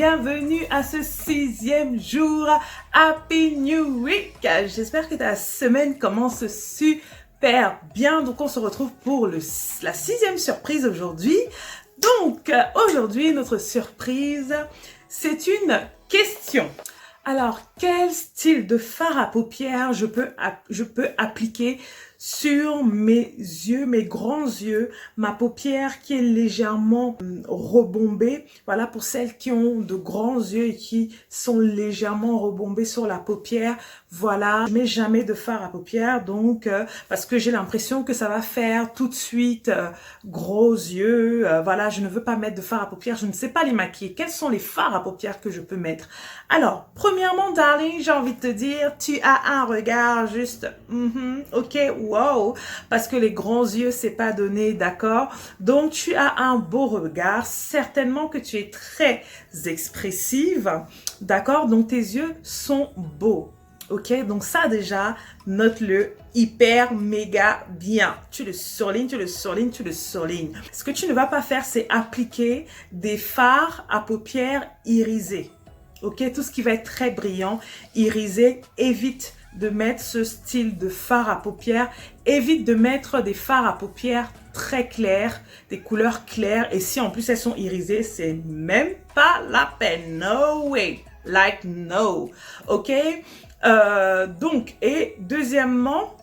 bienvenue à ce 6e jour. Happy New Week. J'espère que ta semaine commence super bien. Donc on se retrouve pour la 6e surprise aujourd'hui. Donc aujourd'hui notre surprise, c'est une question. Alors, quel style de fard à paupières je peux appliquer sur mes yeux, mes grands yeux, ma paupière qui est légèrement rebombée. Voilà, pour celles qui ont de grands yeux et qui sont légèrement rebombés sur la paupière. Voilà, je mets jamais de fard à paupières, donc parce que j'ai l'impression que ça va faire tout de suite gros yeux. Voilà, je ne veux pas mettre de fard à paupières, je ne sais pas les maquiller. Quels sont les fards à paupières que je peux mettre? Alors, premièrement, darling, j'ai envie de te dire, tu as un regard juste, ok, wow, parce que les grands yeux, c'est pas donné, d'accord? Donc, tu as un beau regard, certainement que tu es très expressive, d'accord? Donc, tes yeux sont beaux, ok? Donc, ça déjà, note-le hyper, méga bien. Tu le surlignes, tu le surlignes, tu le surlignes. Ce que tu ne vas pas faire, c'est appliquer des fards à paupières irisés. Ok, tout ce qui va être très brillant, irisé, évite de mettre ce style de fard à paupières. Évite de mettre des fards à paupières très clairs, des couleurs claires. Et si en plus elles sont irisées, c'est même pas la peine. No way. Like no. Ok. Donc, et deuxièmement,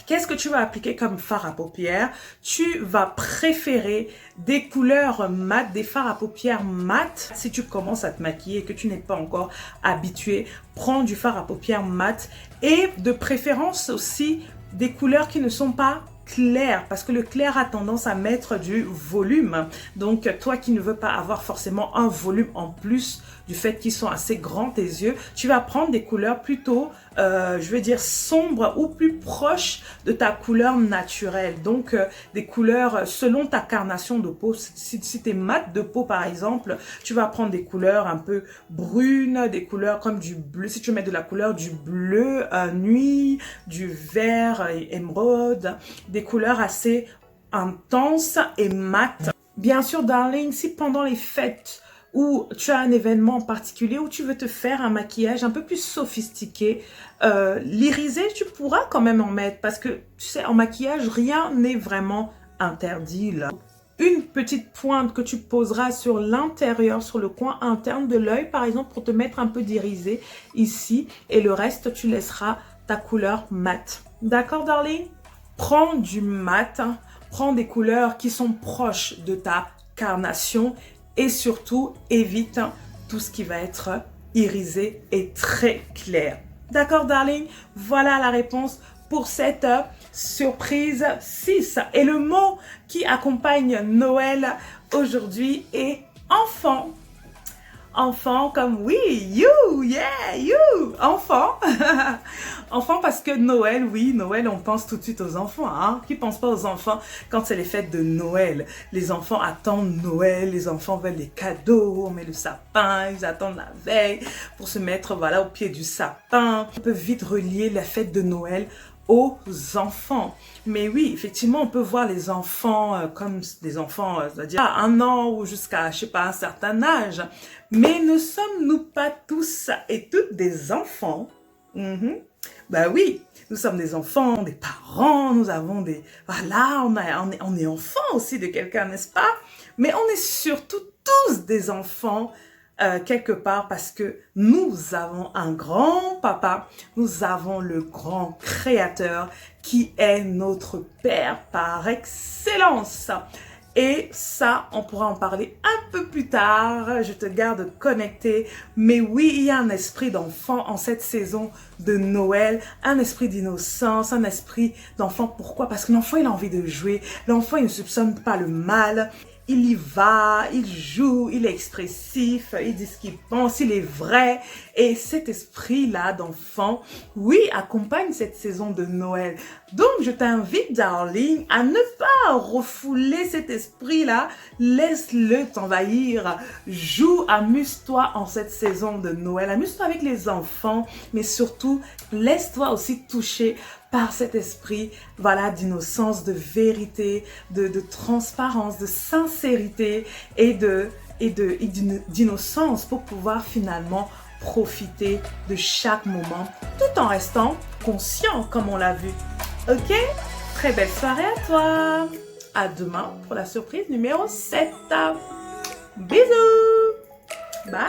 qu'est-ce que tu vas appliquer comme fard à paupières? Tu vas préférer des couleurs mat, des fards à paupières mat. Si tu commences à te maquiller et que tu n'es pas encore habitué, prends du fard à paupières mat et de préférence aussi des couleurs qui ne sont pas clair, parce que le clair a tendance à mettre du volume. Donc, toi qui ne veux pas avoir forcément un volume en plus du fait qu'ils sont assez grands tes yeux, tu vas prendre des couleurs plutôt, je veux dire, sombres ou plus proches de ta couleur naturelle. Donc, des couleurs selon ta carnation de peau. Si tu es mat de peau, par exemple, tu vas prendre des couleurs un peu brunes, des couleurs comme du bleu. Si tu mets de la couleur du bleu nuit, du vert émeraude, des couleurs assez intenses et mat. Bien sûr, darling, si pendant les fêtes ou tu as un événement particulier où tu veux te faire un maquillage un peu plus sophistiqué, l'irisé, tu pourras quand même en mettre parce que, tu sais, en maquillage, rien n'est vraiment interdit là. Une petite pointe que tu poseras sur l'intérieur, sur le coin interne de l'œil, par exemple, pour te mettre un peu d'irisé ici. Et le reste, tu laisseras ta couleur mat. D'accord, darling? Prends du mat, prends des couleurs qui sont proches de ta carnation et surtout évite tout ce qui va être irisé et très clair. D'accord, darling? Voilà la réponse pour cette surprise 6. Et le mot qui accompagne Noël aujourd'hui est enfant. Enfant comme oui, you, yeah, you, enfant. Enfant parce que Noël, oui, Noël, on pense tout de suite aux enfants. Hein? Qui pense pas aux enfants quand c'est les fêtes de Noël? Les enfants attendent Noël, les enfants veulent les cadeaux, on met le sapin, ils attendent la veille pour se mettre voilà, au pied du sapin. On peut vite relier la fête de Noël aux enfants. Mais oui, effectivement, on peut voir les enfants comme des enfants, c'est-à-dire à 1 an ou jusqu'à, je sais pas, un certain âge. Mais ne sommes-nous pas tous et toutes des enfants? Ben oui, nous sommes des enfants, des parents, nous avons des... Voilà, on est enfant aussi de quelqu'un, n'est-ce pas? Mais on est surtout tous des enfants quelque part parce que nous avons un grand papa, nous avons le grand créateur qui est notre Père par excellence. Et ça, on pourra en parler un peu plus tard. Je te garde connecté. Mais oui, il y a un esprit d'enfant en cette saison de Noël. Un esprit d'innocence, un esprit d'enfant. Pourquoi? Parce que l'enfant, il a envie de jouer. L'enfant, il ne soupçonne pas le mal. Il y va, il joue, il est expressif, il dit ce qu'il pense, il est vrai. Et cet esprit-là d'enfant, oui, accompagne cette saison de Noël. Donc, je t'invite, darling, à ne pas refouler cet esprit-là. Laisse-le t'envahir. Joue, amuse-toi en cette saison de Noël. Amuse-toi avec les enfants, mais surtout, laisse-toi aussi toucher par cet esprit, voilà, d'innocence, de vérité, de transparence, de sincérité et de et d'innocence pour pouvoir finalement profiter de chaque moment tout en restant conscient comme on l'a vu. Ok? Très belle soirée à toi. À demain pour la surprise numéro 7. Bisous. Bye.